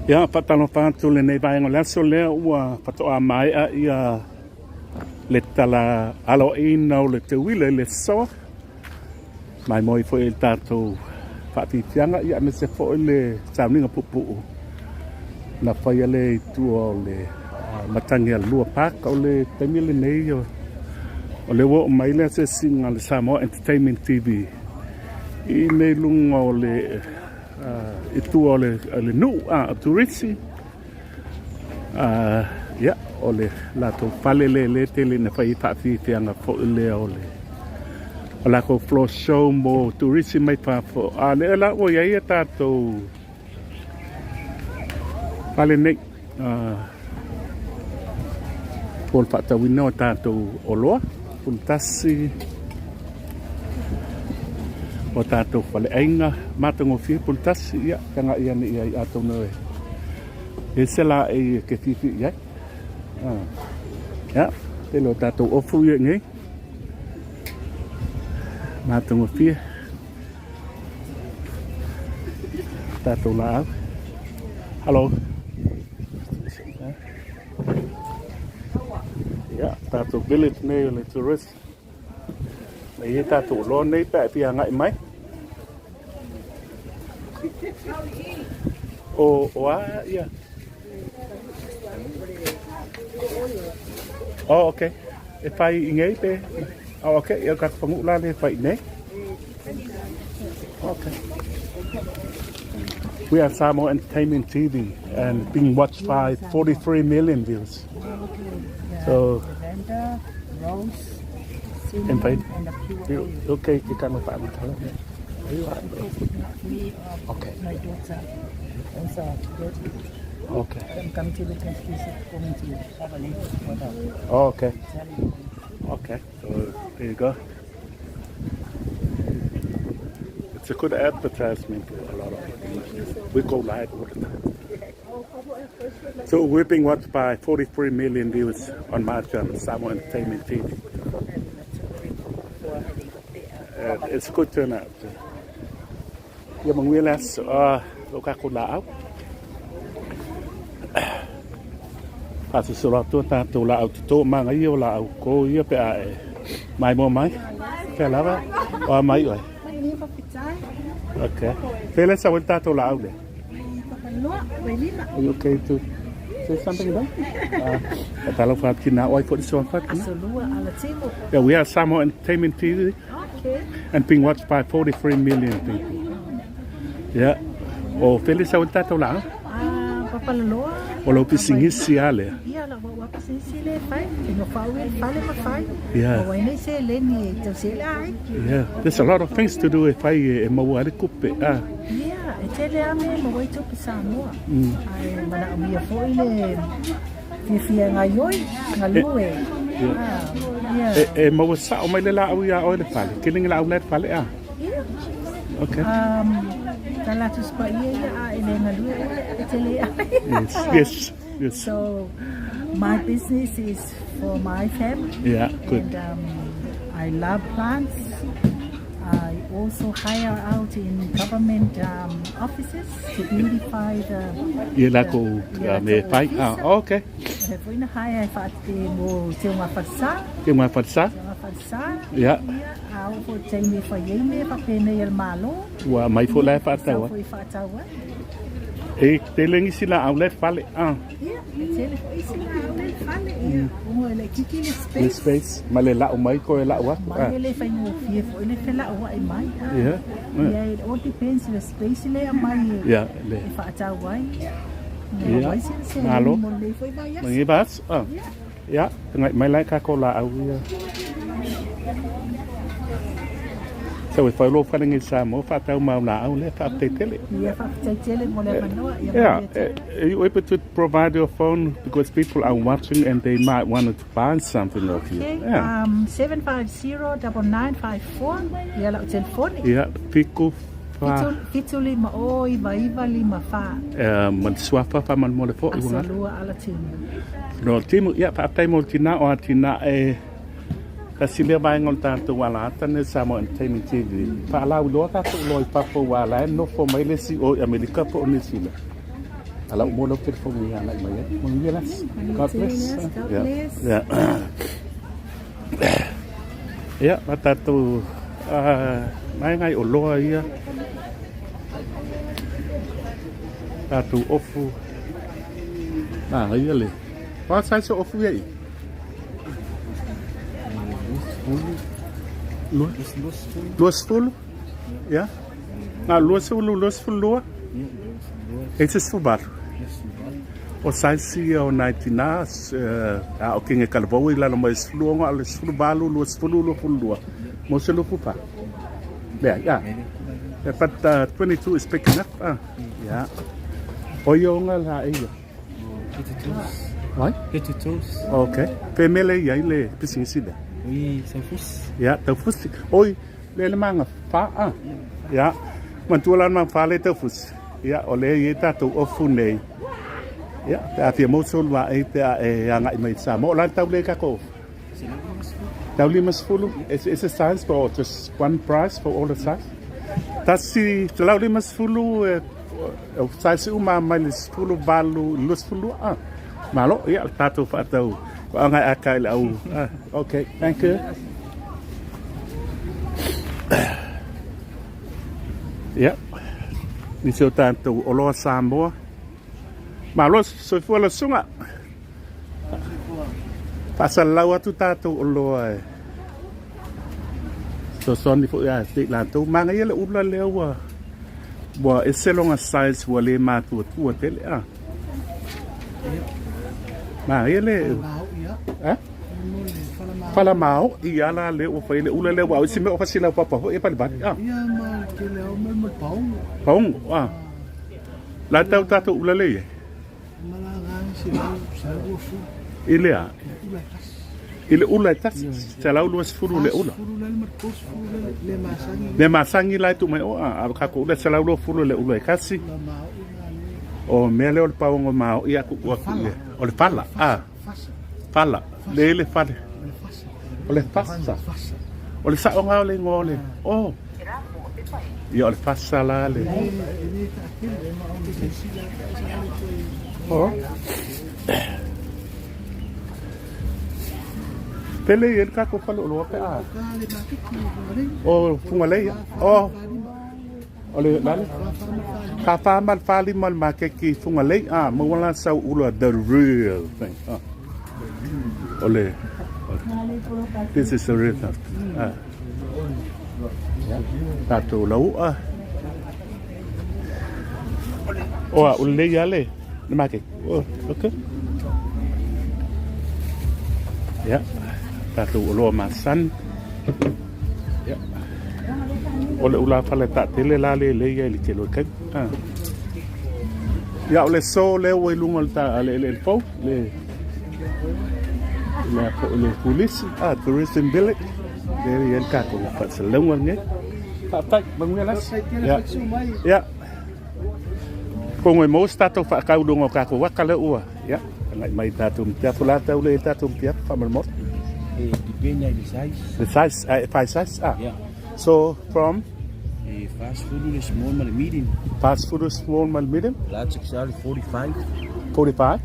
Ya, patalo patu le nei vai ngola so le ua patoa mai a ia le tala alo ina o le te wile le so. Mai moi foi il tato fati tianga ia me se foi le tauninga pupu. Na fai le tu o le matangi al lua pak o le temile nei o le wo mai le se singa le Samoa Entertainment Tv. I me lunga o le i tu o le nu a Turisi ya o le lato fale le tele na fai fati tianga fo le o le o la ko floor show mo Turisi mai pa fo le la o ia tato fale nei por faatau wino tato oloa puntasi o tato faleaiga matango fi puntasi ia kanga ia ni ia ato no e sela e ke fifi ia ya pelo tato ofu ia ngai matango fi tato la hello ya tato village nei le tourist nei tato lo nei pa pia ngai mai ya okay e fai ngai pe okay eu ka pangu la le fai nei okay. We are Samoa Entertainment TV and being watched by 43 million views. So, em phải ok chị cần một bạn thôi. Okay. Okay. Okay. Okay. So there you go. It's a good advertisement for a lot of people. We go live all the time. So we're being watched by 43 million views on my channel, Samoa Entertainment TV. It's a good turnout. Yeah, mọi người là lô ca cô lão. Và sự sửa tôi ta tụ lão tôi mang ấy yêu lão cô yêu bé mai mua máy cái lá vậy máy rồi. Okay. Fela sa wanta to lao de. Are you okay to say something about? Atalo fa kina oi for this one fa. Yeah, we are Samoa Entertainment TV. Okay. And being watched by 43 million people. Yeah. Oh, Fela sa wanta to lao? Papalaloa. Olo pisingis siale. Yeah, la wa pisingis le fai. No fale ma fai. Yeah. Wa nei se le ni to se lai. Yeah. There's a lot of things to do if I mo ali kupe. Yeah, e tele ame mo wai to Samoa. Ai mana mi fo ile fia nga yoi nga lue. Yeah. Mo sa o mai le la o ya o le fale. Kiling la o le fale Yeah. Okay. Talatus pa iya ile nga lue tele. Yes. Yes. So my business is for my family. Yeah, good. And I love plants. I also hire out in government offices to beautify the. Yeah, like me fight. Okay. Foi na hire fati mo tema fasa. Tema fasa. Yeah. Au fo teme fa yeme fa pene el malo. Wa mai fo la faatau. Foi faatau. Telengi sila outlet fale. Yeah, tele foi sila outlet fale. Mo le kiki space. Space. Male la mai ko la wa. Mai le fa no fie fo le fa la wa ai mai. Yeah. Yeah, it all depends the space le mai. Yeah, le. Faatau wai. Yeah. Halo. Mangi bas. Yeah. Ngai mai lai ka ko la au. So if I look for in Samoa, faatau mau la au le faatau tele. Yeah, faatau tele mo le manoa. Yeah, are you able to provide your phone because people are watching and they might want to buy something of you? Yeah. 750-9954. Yeah, la telephone. Yeah, piku fa. Pituli ma oi vaiva lima fa. Man swafa fa man mo le fo i wanga. Asalua ala timu. No timu ya faatau mo tina o tina kasi le vai ngol tanto wala tan Samoa Entertainment TV. Pa la lo ka to loi pa po wala no fo mai le si o America po ni sila. Hello, more look for me. I like my God bless. God Yeah. bless. Yeah. Yeah, mata tu ngai oloa ia. Tatu ofu. Ia le. What size ofu ia? Luas fulu? Ja? Nou, luas fulu? Het is voorbaar. O sai si o naitina o kinge kalvou ila no mais fluongo al fulu balu luas fulu lo fulu. Mo se lo pupa. Yeah. But 22 is picking up. Yeah. O yonga la ia. Why? Okay. Pemele ia ile pisisida. Oui, Taufus. Ja, Taufus. Oi, le manga fa. Ja. Man tualan man fa le Taufus. Ja, ole ye tatu ofu nei. Ja, ta fia mo sol wa e te anga mai sa mo lan tau le ka ko. Tau limas fulu. Is a size for just one price for all the size. Tasi tau limas fulu size uma mais fulu balu lus fulu malo ya tatu faatau. Ang akal au. Okay, thank you. Yeah. Ni so tanto oloa Samoa. Malo so fuala sunga. Pasal lawa tu tato oloa. So soni fo ya te lanto manga ile ubla lewa. Bo eselonga size wale matu tu tele Ma ele. Fala mau ia la le o foi le ula le wa si me o fasila papa ho e pa ba. Ia ma ke le o me paung. Paung La tau tato ula le. Mala gan si sa go fu. Ile a. Ile ula tas. Sa la luas furu le ula. Furu le marcos furu le masangi. Le masangi la tu mai a ka ko ula sa la furu le ula kasi. O me le o paung o mau ia ku wa ku le. O le pala. Fala. Le fale. O le fasa. O le sa o ngao le ngole. Oh. Ia o le fasa la le. Oh. Pele el kako falo lo pe O fungalei. Oh. Ole lale. Ka fa mal fali mal makeki fungalei mo wala sa ulo the real thing. Ole. This is the real thing. Tato lau ule yale. Namake. Oh, okay. Yeah. Tato ulo masan. Yeah. Ole ula fale ta tele lale le ya li kelo kan. Ya ole so le we lungol ta le fo le police tourism village there yen ka ko pa sa lungol nge. Tak banguelas. Ya. Kung mo stato fa ka udong ka ko wakala ua. Ya. Ngai mai tatum tia pula ta ule tatum tia fa malmot. Depende the size. The size, five size. Yeah. So from Fast food is small mal medium. fast food small mal medium. Large XL 45. 45.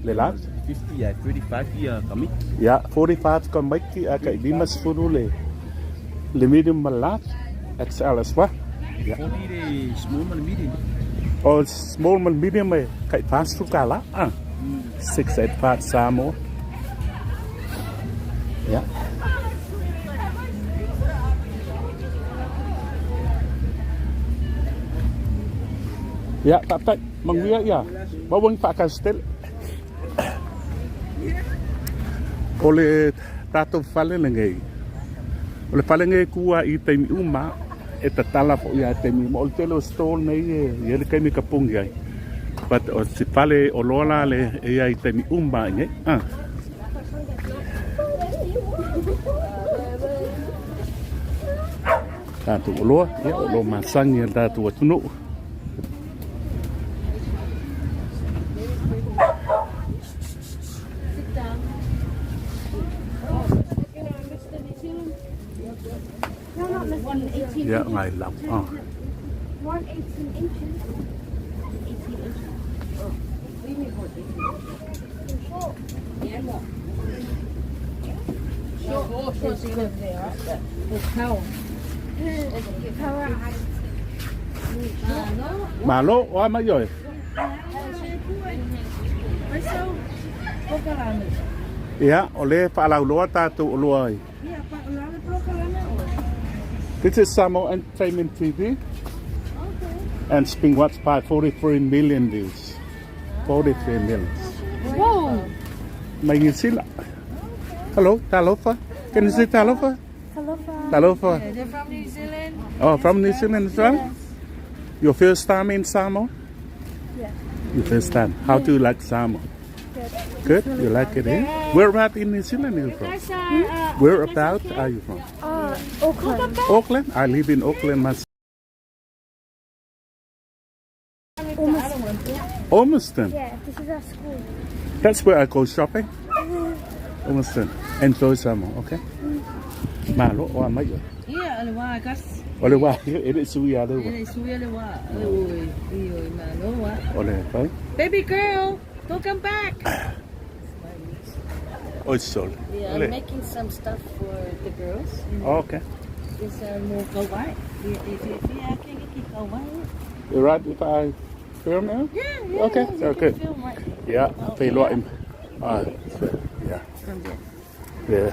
Le large. 50 ya 35 ya kami. Ya 45 kan baik kay limas food le medium mal large. XL as well. Yeah. 40 small mal medium. Oh, small mal medium kay fast food kala. 685 Samoa. Yeah. Ya, tak menguya ya. Bawang Pak Kastel. Ole tato fale lengai. Ole fale ngai kuwa I taimi uma e tatala po ya taimi mo telo stone nei ye le kai mi kapung ya. But o si fale o lola le e ai taimi uma ngai. Tato oloa, ya olo masangi tato watuno. Yeah, ngày lọc. 118 inches. 18 inches. Malo o mai yo. Ya, ole falau loa tatu oloa. This is Samoa Entertainment Tv. And it's being watched by 43 million views. 43 million. Whoa! May you see that? Hello, Talofa. Can you say Talofa? Talofa. Yeah, they're from New Zealand. Oh, from New Zealand as well? Yes. Your first time in Samoa? Yeah. Your first time. How do you like Samoa? Good. You like it here? Where about in New Zealand are you from? Where about are you from? Auckland. Auckland? I live in Auckland myself. Almaston. Yeah, this is our school. That's where I go shopping. Almaston. Enjoy Samoa, okay? Malo o mai yo. Iya, alewa kas. Ole wa, it is we are there. Ini suya alewa. Oi, oi, malowa. Ole, bye. Baby girl, don't come back. Oh, it's sol. Yeah, I'm making some stuff for the girls. Okay. It's more kawaii. If I can get kawaii. You right if I film now? Yeah. Okay, You so can good. film right Yeah, pay lot him. Yeah. from there. Yeah.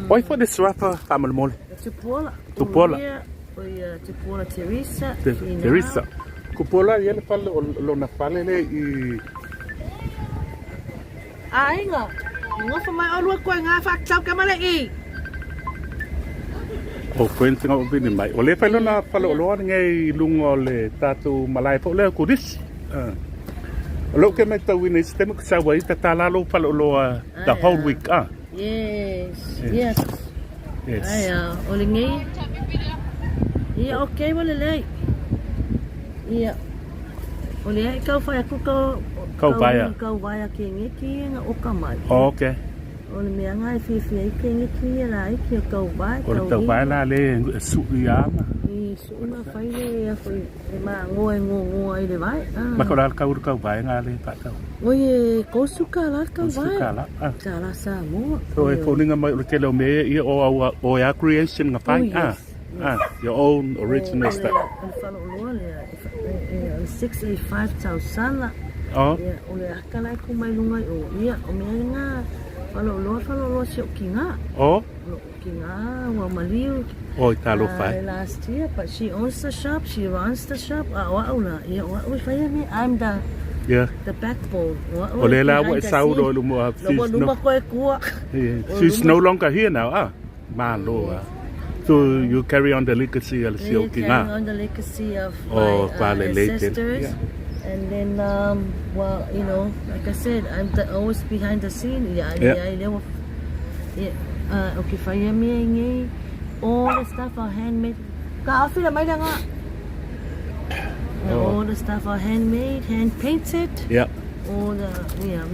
Why for this rapper family mall? Tupola. Tupola. Oi, Tupola Turisi. Turisi. Kupola yele fale lo na fale le I Ainga. Ngofa mai olua ko nga faatau ka malai. o kwente nga obini mai. O le fale na fale o loa ngai lungo le tatu malai po le kuris. O lo ke me tau ina sistema ka sawa I tatala lo fale o loa the whole week. Yes. Yes. Yes. Yes. Ai, ole ngai. Ia okay wala lei. Ia. Ole ai kau fai aku Kau vai. Kau vai ki ngi ki nga o ka mai. Okay. Ole me ngai fi fi ki ngi ki la ai ki kau vai. O tau vai la le su iama. I su na fai le foi ma ngoi le vai. Ma ko la kau vai nga le faatau. Oye, ko suka la kau vai. Suka la. Ta la sa mo. So e foninga mai o te lo me I o ya creation nga fai. Your own original stuff. 685,000. Oh. Ya, ole akala ko mai lunga o ia o me nga falo si kinga. Oh. Kinga wa maliu. Oh, talo fai. Last year, but she owns the shop, she runs the shop. Wa ula, ia wa fai me I'm the backbone. Ole la wa saudo lu mo. She's no longer here now. Malo. So you carry on the legacy of the Carry on the legacy of my ancestors. Yeah. And then, well, you know, like I said, I'm always behind the scene. Okay, fire me, all the stuff are handmade. All the stuff are handmade, hand painted. Yeah. All the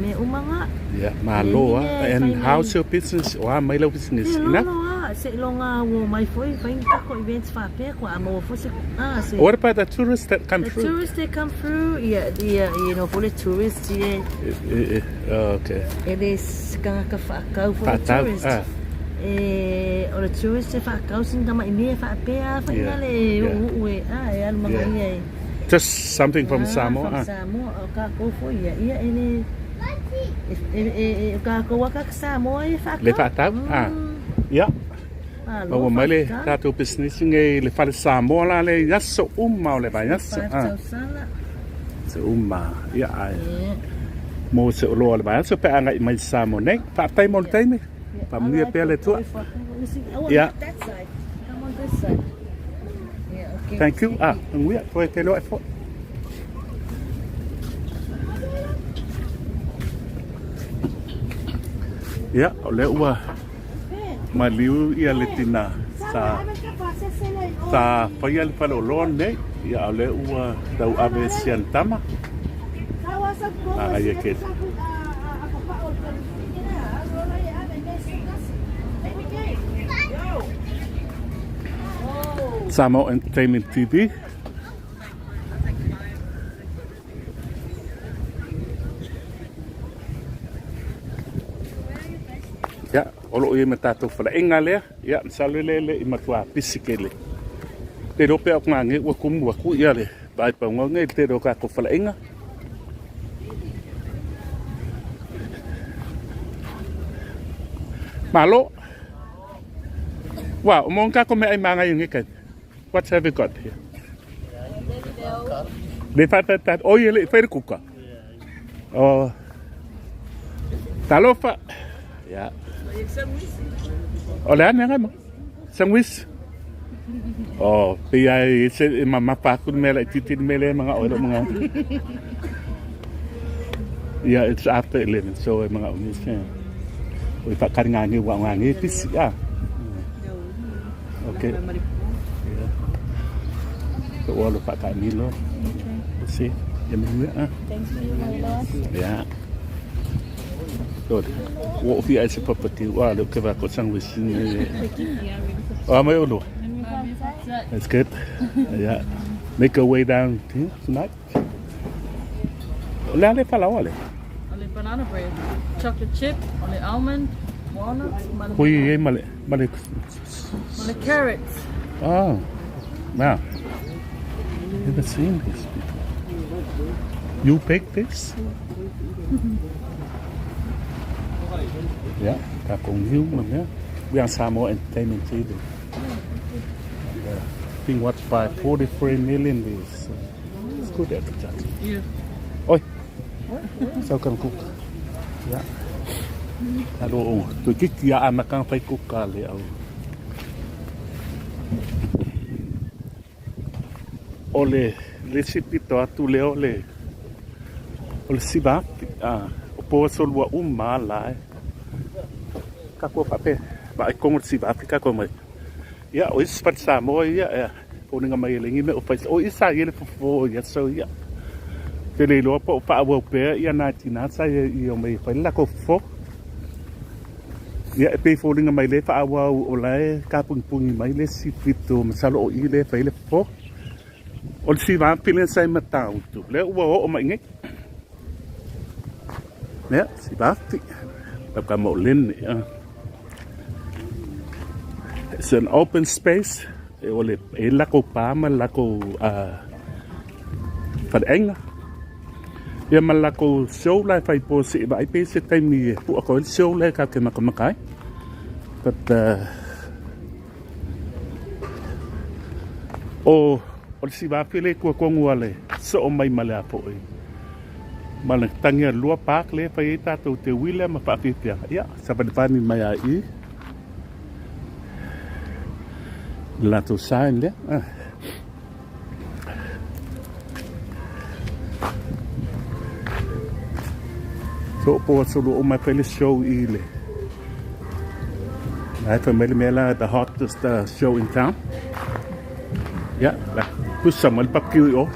me umanga. Yeah, malo. And how's your business? Or my business? What about the tourists that come through? The tourists that come through, you know, for the tourists, okay. It is faatau for the tourists. Or the tourists faatau sin kama ime faapea fainale Just something from Samoa. From Samoa, kako for ini kako waka Samoa faatau. Le faatau? Yeah. O mai tatou business ngai le fale Samoa la le yaso uma o le vai yaso. Se uma ia ai. Mo se lo le vai yaso pe anga mai Samoa nei fatai mo tai me. Pa mnia pe le tu. Yeah. Come on this side. Yeah, okay. Thank you. Ngui foi te lo efo. Yeah, le ua. Maliu ia le tina sa paia le falo lon nei ia le ua tau ave siantama ia ke Samoa Entertainment TV. Ya, olo e matato faleaiga lea. Ya, sale le I matua pisikele. Te rope au ngange ua kumu wa ku ia le. Vai pa ngonge te ro ka ko faleaiga. Malo. Wow, monka ko me ai manga yung ikan. What have you got here? Le fatatat. Oh, ye le fer kuka. Oh. Talofa. Ya. Olha nga mo. Sandwich. Oh, pia ise mama pa ko mele titin mele mga oilo mga. Yeah, it's after 11 so mga unis. Oi pa karingangi wa ngangi pis ya. Okay. So all of that Milo. See, Thanks for you, my lord. yeah. Good. What if you as a property? Wow, look at that sandwich. Oh, my Olo. That's good. Yeah. Make our way down here tonight. Lale palawale. Only banana bread, chocolate chip, only almond, walnuts, Hui male male. only carrots. Oh, wow. Never seen this before. You baked this? Yeah, kakong hiu man ya. We are Samoa Entertainment TV. I think watched by 43 million views. It's good advertising. Yeah. Oi, sao cần cook? Yeah. Hello, tôi kích kia ăn mà càng phải cook cả liệu. Ole, recipe to tu leo le. Ole siba, po solwa malai. Kako pape, ba ikong siba kako mai. Ya, o ispat Samoa ya. O nga mai lengi me o faz. O isa ele fo ya so ya. Tele lo pa pa wo pe ya na tina sa ya mai fa la ko fo. Ya pe fo nga mai le fa wa o lai ka pung pung mai le sipito masalo o ile fa ile fo. O si va pilen sai matau tu. Le o mai ngai. Ya, si va ti. Pa ka mo len ya. It's an open space. Ole la ko pa ma la ko faleaiga. Ia ma la ko show la fai po si ba pe se tai mi pu ko show la ka ke makai. But o si ba pele ko ngwale so mai mala po e. Mana tangia lua pak le fai ta to te wile ma pa pipia. Ya, sa pa ni mai ai. Lato sign there. So po solo o my pele show ile. I family mela the hottest show in town. Yeah, la pusamal papki o.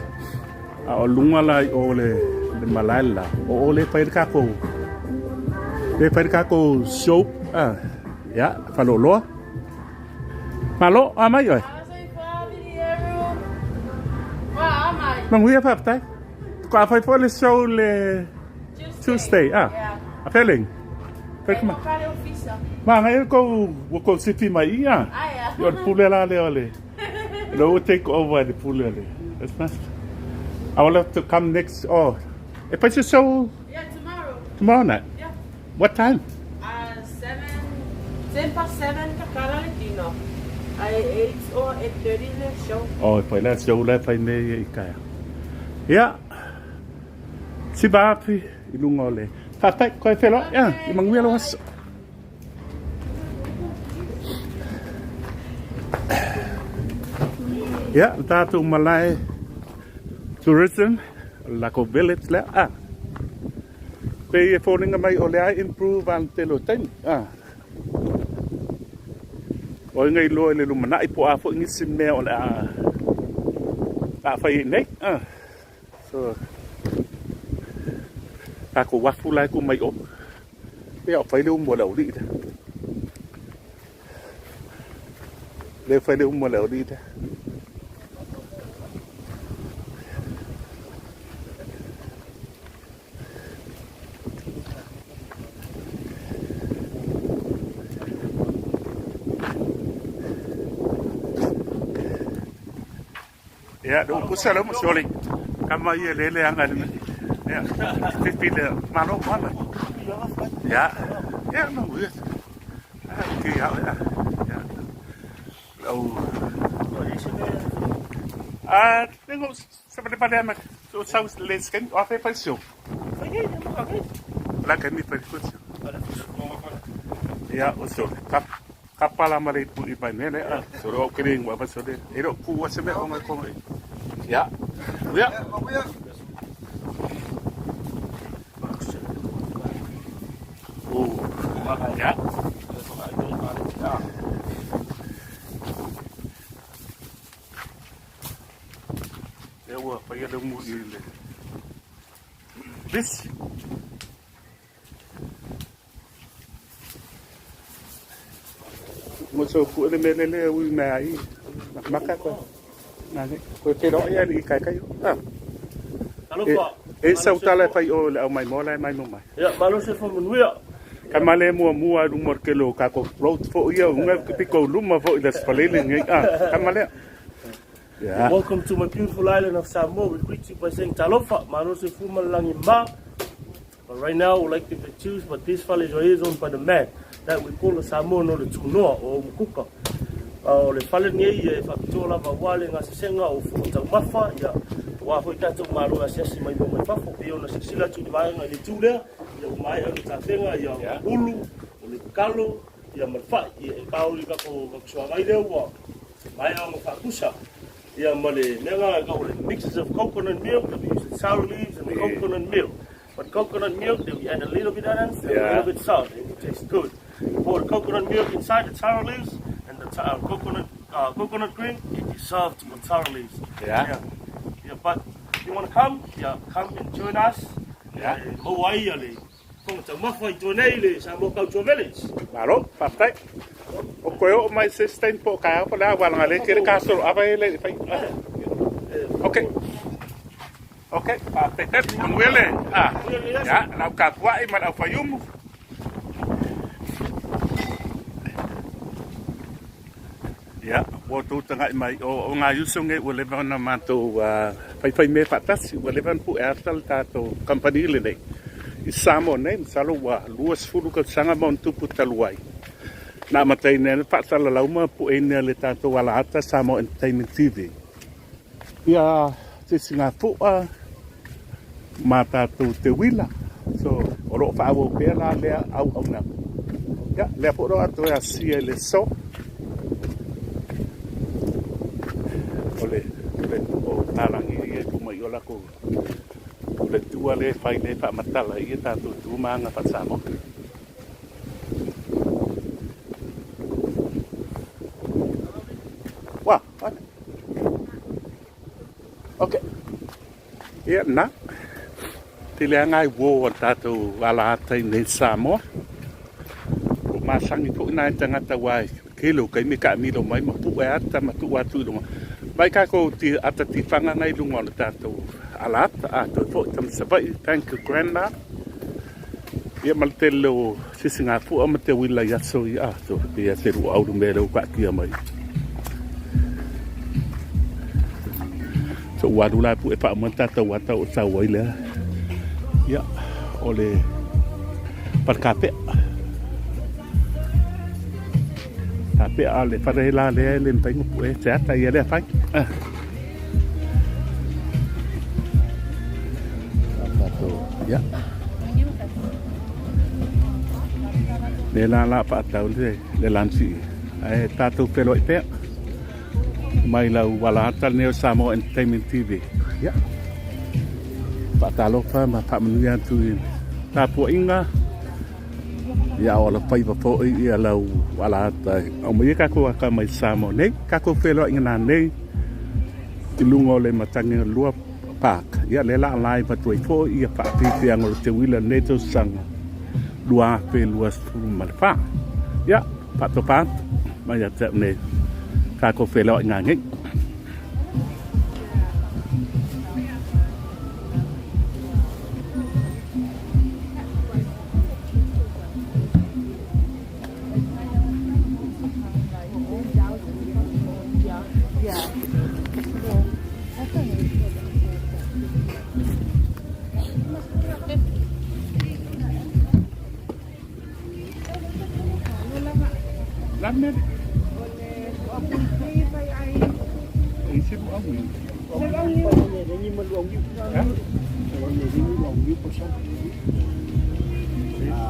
A lunga la o le malala o le pa ko. Le pa ko show yeah, faloloa. Malo, amay oi. Mang huy pháp tay. Qua phải for the show le Tuesday. A feeling. Phải không? Mang ai ko si fi mai ya. Yo pule la le ole. No will take over the pule le. That's nice. I will have to come next. Oh, if I just show. Yeah, tomorrow. Tomorrow night. Yeah. What time? 7 kakala Latino. I 8 or 8:30 le show. Oh, phải là show là phải nè cái. Yeah. Si ba phi ilung ole. Phải coi phải lo. Yeah, mang nguyên luôn. Yeah, ta tu Malay tourism la ko village la. Pe phoning mai ole improve ang telo ten. Oi ngai loi le lumana ipo a fo ngi simme on a fai nei so ta ko wa fu lai ko mai o pe o fai le mo la ri le fai le mo la ri ta Ya, do pusa lo sorry. Kama ye lele anga ni. Ya. Pipile malo mala. Ya. Ya no we. Ki ya. Ya. Oh. Tengo seperti pada mak. So saus lesken apa pasio. La kan ni pasio. Ya, usul. Kapala mari pu iban ne so ro kering wa pasio de. Ero ku wa sebe o ko. Ya. Ya. Oh, ya. Ya wa pa ya mu ile. This một số phụ nữ lên lên ui này mắc các con này cái đó ya đi cái ấy sau ta lại phải ô là mày mua lại mày mua mày ya malo se fo mun wia cái mà lên mua đúng một kilo cả cục road phụ yêu ngay cái cầu lúc mà vội là phải lên ngay cái mà lên welcome to my beautiful island of Samoa. We greet you by saying talofa malo se fu malangi ma. But right now we like to choose, but this fella is owned by the man that we call the Samoan or the Tunoa or Mukuka. Le fale ni e faktola va wale nga senga o fu ta mafa ya wa ho ta to maru a sesi mai mo mai fafo pe ona sila tu vai nga le tule ya mai o ta tenga ya ulu o le kalo ya mafa e pauli ka ko so vai le wa mai o fa kusa ya male nenga ka o mixes of coconut milk, we use sour leaves and coconut milk. But coconut milk, we add a little bit of that, a little bit salt, and it tastes good. Pour the coconut milk inside the sour leaves, and the coconut cream, it is served with sour leaves. Yeah. But if you want to come and join us. Hawaii, come to Mafai Tonele, Samoa Cultural Village. Malo, patay. O koyo may sustain po kaya pala wala nga kiri kaso abay Okay. Okay, patet mangwele. Ya, lau kapwa I man afayum. Ya, waktu tengah mai o ngayusung e walevan na mato pai me patas walevan pu airtel tato company le Samoa ne salo wa luas fulu ka sanga mon tupu taluai. Na matai ne patal lauma pu ene le tato wala ata Samoa Entertainment TV. Ya, singa fu mata tu te wila so oro fa wo pela le au na ya le poro ato ya si le so ole o talangi e kuma yola ko le tua le fai le fa matala i ta tu manga fa samo wa okay ya na tile ngai wo tato wala tai nei Samoa o masangi ko na tangata wai kilo kai mi ka mi lo mai ma pu ya ta ma tu wa tu lo mai ka ko ti ata ti fanga nai lungo na tato alat a to fo tam sabai thank you grandma ya maltelo sisinga fu o mate wila ya so ya to ya se ru au me lo ka ki mai so wadula pu e pa manta to wata o sa waila ya oleh perkape tapi ale farela le lempengu pu e certa ya le fai apa tu ya le la pa tau le lansi ai tatu pelo pe mai la wala tal ne Samoa Entertainment TV ya patalo fa ma pa mnia tu ta po inga ya ola pai va po I la wala ta o me ka ko ka mai Samoa ne ka ko felo ina ne tilungo le matangi lua park ya le la live pa tu fo I pa ti tiang o te wila ne to sang lua pe lua fu ma fa ya pa to pa ma ya te ne ka ko felo ina ne Lamet. Isi bu awi.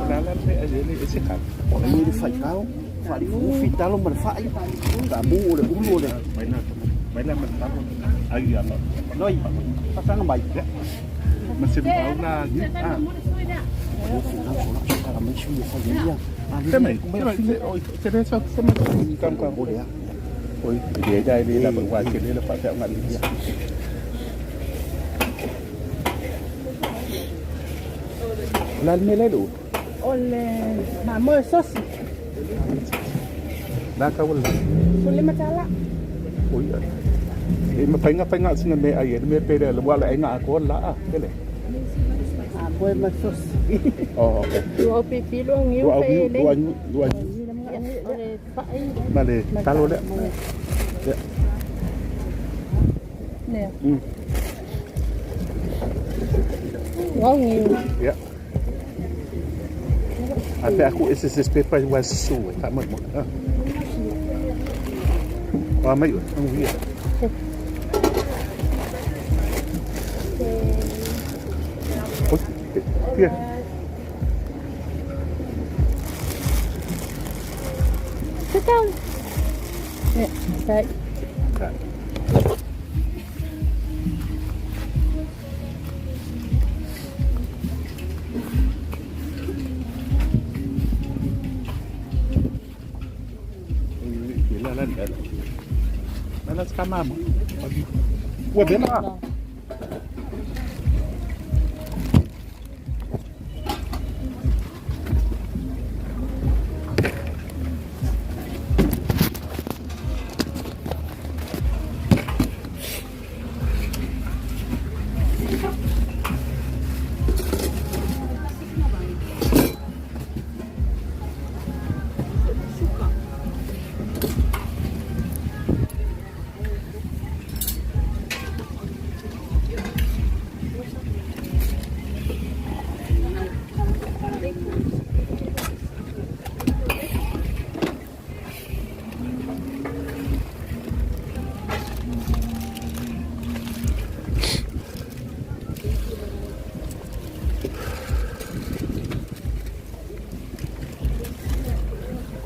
Lalan saya aja ni isi kan. Orang ni dia fight kau. Fight ni fit dalam berfight. Kamu udah ulu dah. Mainan mentah. Agi Allah. Noi, pasang baik ya. Masih bau lagi. Kalau mencuri saja. Semai. Oi, saya rasa semai kamu kamu boleh ya. Oi, dia jadi dia dapat wakil dia dapat tak ngat dia. Lalu ni lalu. Oleh mama sos. Dah kau lah. Boleh macam Oh iya. Mapengak sing ne ay me pede wala ay nga ako la kele. Aku masos. Oh okay. Dua pipi lu ngiu pe le. Dua. Oleh faaiga. Male, talo le. Ya. Nè. Wow ngiu. Ya. Ada aku SSS paper was so tak mat. Wah, mai. Oh iya. Here. Faatau. Nè, đây. Lalan sekarang. Buat dia lah.